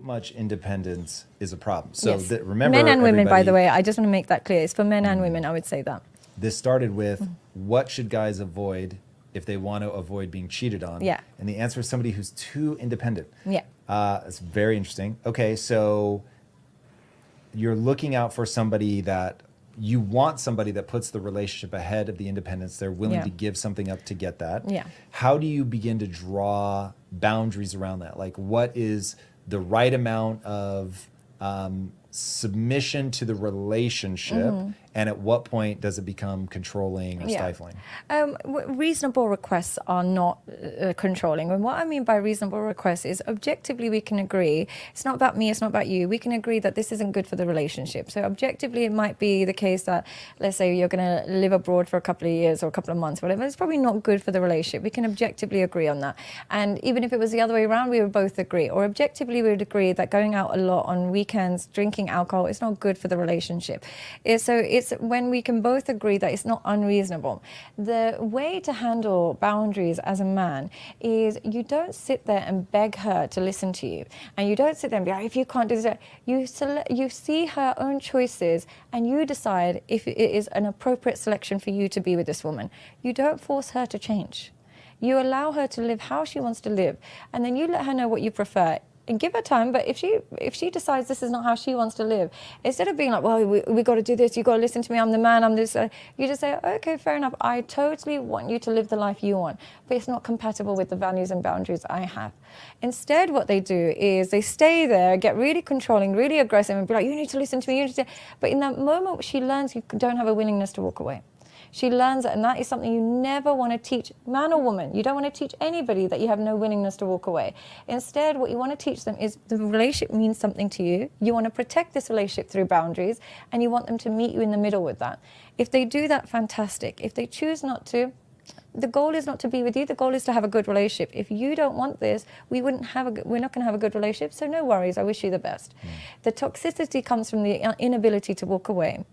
much independence is a problem. So Yes. remember, Men and women, by the everybody, way, I just want to make that clear. It's for men and women, I would say that. this started with what should guys avoid if they want to avoid being cheated on? Yeah. And the answer is somebody who's too independent. Yeah. It's very interesting. Okay, so you're looking out for somebody that you want, somebody that puts the relationship ahead of the independence. They're willing Yeah. to give something up to get that. Yeah. How do you begin to draw boundaries around that? Like, what is the right amount of submission to the relationship, and at what point does it become controlling or stifling? Reasonable requests are not controlling. And what I mean by reasonable requests is objectively we can agree, it's not about me, it's not about you. We can agree that this isn't good for the relationship. So objectively it might be the case that, let's say you're going to live abroad for a couple of years or a couple of months, whatever. It's probably not good for the relationship. We can objectively agree on that. And even if it was the other way around, we would both agree. Or objectively we would agree that going out a lot on weekends, drinking alcohol, is not good for the relationship. So it's when we can both agree that it's not unreasonable. The way to handle boundaries as a man is you don't sit there and beg her to listen to you, and you don't sit there and be like, if you can't do this, you see her own choices and you decide if it is an appropriate selection for you to be with this woman. You don't force her to change. You allow her to live how she wants to live, and then you let her know what you prefer. And give her time, but if she decides this is not how she wants to live, instead of being like, well, we got to do this, you got to listen to me, I'm the man, I'm this, you just say, okay, fair enough, I totally want you to live the life you want, but it's not compatible with the values and boundaries I have. Instead, what they do is they stay there, get really controlling, really aggressive, and be like, you need to listen to me, you need to. But in that moment, she learns you don't have a willingness to walk away. She learns it, and that is something you never want to teach, man or woman. You don't want to teach anybody that you have no willingness to walk away. Instead, what you want to teach them is the relationship means something to you. You want to protect this relationship through boundaries, and you want them to meet you in the middle with that. If they do that, fantastic. If they choose not to, the goal is not to be with you. The goal is to have a good relationship. If you don't want this, we're not going to have a good relationship, so no worries. I wish you the best. The toxicity comes from the inability to walk away.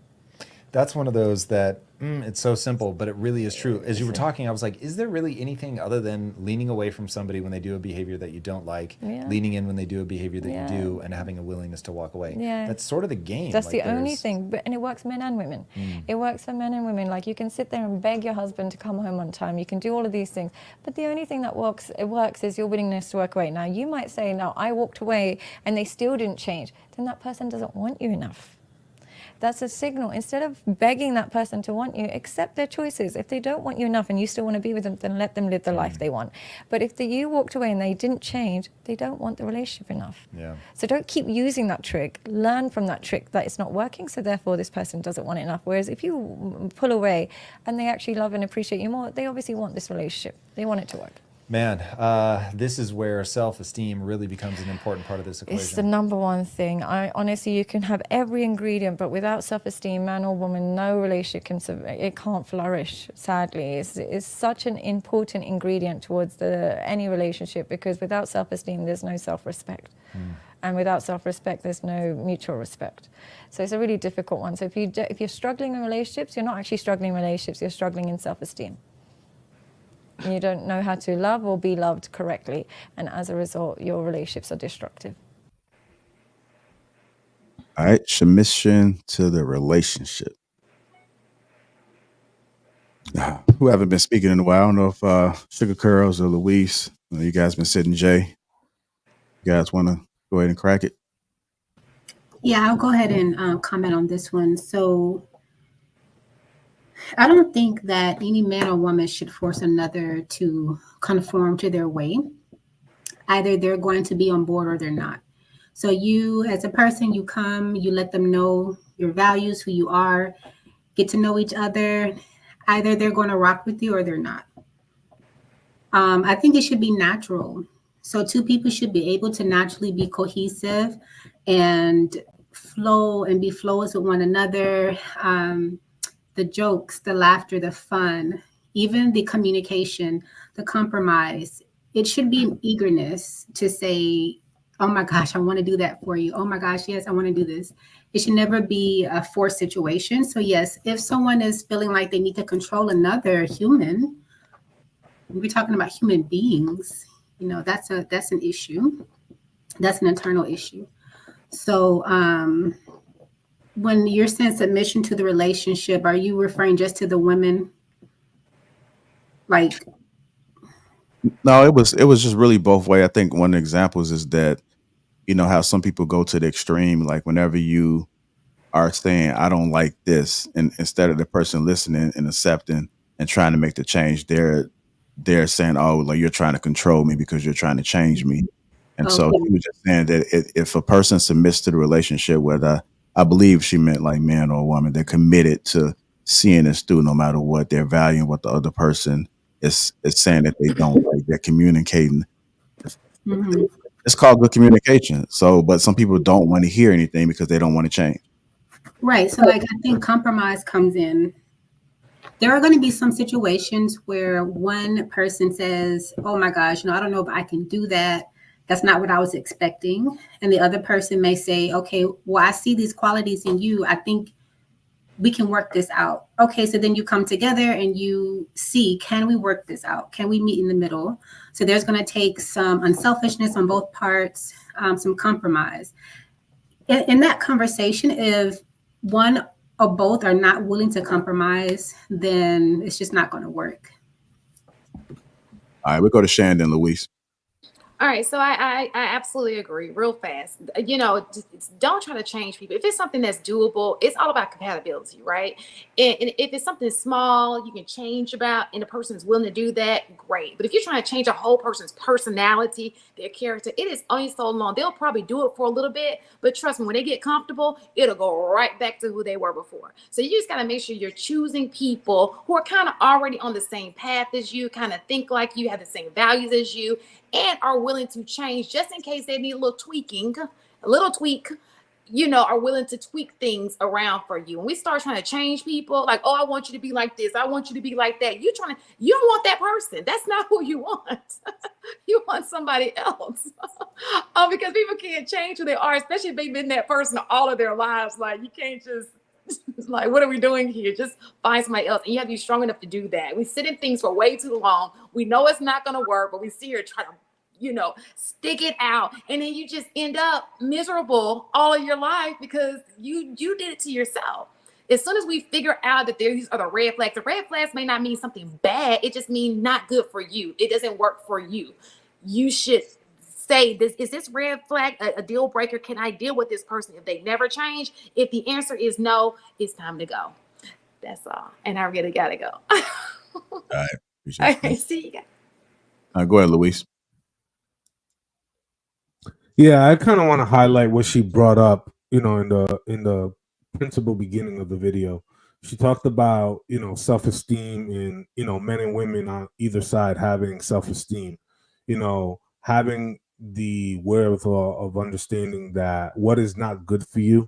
That's one of those that it's so simple, but it really is true. As you were talking, I was like, is there really anything other than leaning away from somebody when they do a behavior that you don't like, leaning in when they do a behavior that you do, and having a willingness to walk away? That's sort of the game. That's the only thing. And it works men and women. It works for men and women. Like, you can sit there and beg your husband to come home on time. You can do all of these things. But the only thing that works is your willingness to walk away. Now, you might say, no, I walked away and they still didn't change. Then that person doesn't want you enough. That's a signal. Instead of begging that person to want you, accept their choices. If they don't want you enough and you still want to be with them, then let them live the life they want. But if you walked away and they didn't change, they don't want the relationship enough. So don't keep using that trick. Learn from that trick that it's not working, so therefore this person doesn't want it enough. Whereas if you pull away and they actually love and appreciate you more, they obviously want this relationship. They want it to work. Man, this is where self-esteem really becomes an important part of this equation. It's the number one thing. Honestly, you can have every ingredient, but without self-esteem, man or woman, no relationship can't flourish, sadly. It's such an important ingredient towards any relationship, because without self-esteem, there's no self-respect. And without self-respect, there's no mutual respect. So it's a really difficult one. So if you're struggling in relationships, you're not actually struggling in relationships, you're struggling in self-esteem. You don't know how to love or be loved correctly, and as a result, your relationships are destructive. All right, submission to the relationship. Who haven't been speaking in a while? I don't know if Sugar Curls or Luis, you guys been sitting Jay. You guys want to go ahead and crack it? Yeah, I'll go ahead and comment on this one. So I don't think that any man or woman should force another to conform to their way. Either they're going to be on board or they're not. So you, as a person, you come, you let them know your values, who you are, get to know each other. Either they're going to rock with you or they're not. I think it should be natural. So two people should be able to naturally be cohesive and flow and be flowers with one another. The jokes, the laughter, the fun, even the communication, the compromise. It should be an eagerness to say, oh my gosh, I want to do that for you. Oh my gosh, yes, I want to do this. It should never be a forced situation. So yes, if someone is feeling like they need to control another human, we're talking about human beings, that's an issue. That's an internal issue. So when you're saying submission to the relationship, are you referring just to the women? Like, No, it was just really both way. I think one of the examples is that how some people go to the extreme, like whenever you are saying I don't like this, and instead of the person listening and accepting and trying to make the change, they're saying, oh, like you're trying to control me because you're trying to change me. And so okay, she was just saying that if a person submits to the relationship, whether I believe she meant like man or woman, they're committed to seeing this through no matter what. They're valuing what the other person is saying that they don't like. They're communicating. hmm, It's called good communication. So, but some people don't want to hear anything because they don't want to change. right. So, like, I think compromise comes in. There are going to be some situations where one person says, "Oh my gosh, I don't know if I can do that. That's not what I was expecting." And the other person may say, "Okay, well, I see these qualities in you. I think we can work this out." Okay, so then you come together and you see, can we work this out? Can we meet in the middle? So there's going to take some unselfishness on both parts, some compromise. In that conversation, if one or both are not willing to compromise, then it's just not going to work. All right, we go to Shandon, Luis. All right, so I absolutely agree. Real fast, don't try to change people. If it's something that's doable, it's all about compatibility, right? And if it's something small, you can change about, and the person is willing to do that, great. But if you're trying to change a whole person's personality, their character, it is only so long. They'll probably do it for a little bit, but trust me, when they get comfortable, it'll go right back to who they were before. So you just got to make sure you're choosing people who are kind of already on the same path as you, kind of think like you, have the same values as you, and are willing to change just in case they need a little tweaking, a little tweak, are willing to tweak things around for you. When we start trying to change people, like, oh, I want you to be like this, I want you to be like that, you don't want that person. That's not who you want. You want somebody else. Because people can't change who they are, especially if they've been that person all of their lives. Like, you can't just like, what are we doing here? Just find somebody else. And you have to be strong enough to do that. We sit in things for way too long. We know it's not going to work, but we sit here trying to, stick it out. And then you just end up miserable all of your life because you did it to yourself. As soon as we figure out that these are the red flags may not mean something bad. It just means not good for you. It doesn't work for you. You should say, is this red flag a deal breaker? Can I deal with this person if they never change? If the answer is no, it's time to go. That's all. And I really gotta go. All right. All right, see you guys. Go ahead, Luis. Yeah, I kind of want to highlight what she brought up, in the principal beginning of the video. She talked about, self-esteem and, men and women on either side having self-esteem, having the wherewithal of understanding that what is not good for you,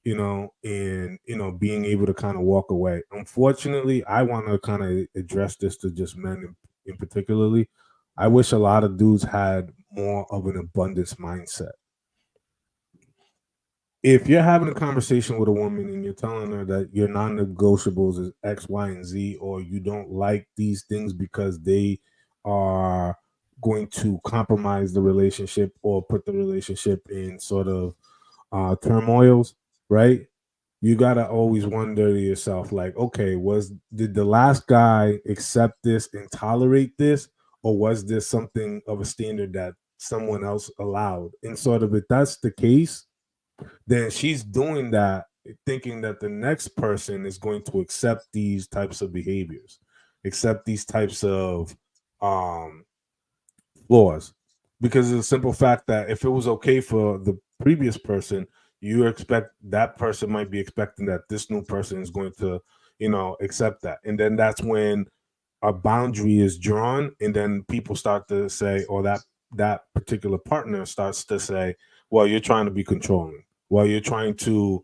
and, being able to kind of walk away. Unfortunately, I want to kind of address this to just men in particularly. I wish a lot of dudes had more of an abundance mindset. If you're having a conversation with a woman and you're telling her that your non-negotiables is X, Y, and Z, or you don't like these things because they are going to compromise the relationship or put the relationship in sort of turmoils, right? You gotta always wonder to yourself, like, okay, did the last guy accept this and tolerate this, or was this something of a standard that someone else allowed? And sort of, if that's the case, then she's doing that thinking that the next person is going to accept these types of behaviors, accept these types of flaws, because of the simple fact that if it was okay for the previous person, you expect that person might be expecting that this new person is going to, accept that. And then that's when a boundary is drawn, and then people start to say, or that particular partner starts to say, well, you're trying to be controlling, well, you're trying to,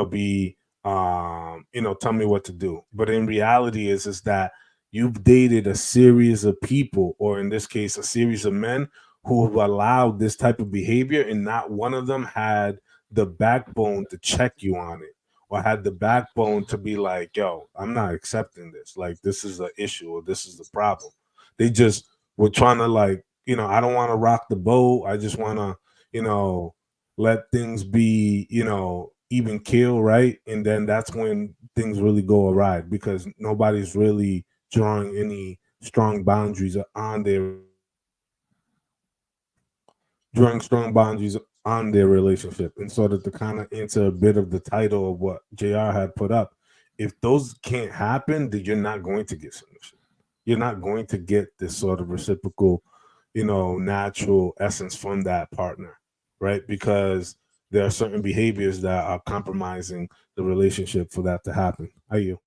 be tell me what to do. But in reality is that you've dated a series of people, or in this case, a series of men who have allowed this type of behavior, and not one of them had the backbone to check you on it, or had the backbone to be like, yo, I'm not accepting this. Like, this is an issue, or this is the problem. They just were trying to, like, I don't want to rock the boat. I just want to, let things be, even keel, right? And then that's when things really go awry, because nobody's really drawing any strong boundaries on their relationship. And so that, to kind of answer a bit of the title of what JR had put up, if those can't happen, then you're not going to get submission. You're not going to get this sort of reciprocal, natural essence from that partner, right? Because there are certain behaviors that are compromising the relationship for that to happen. Are you?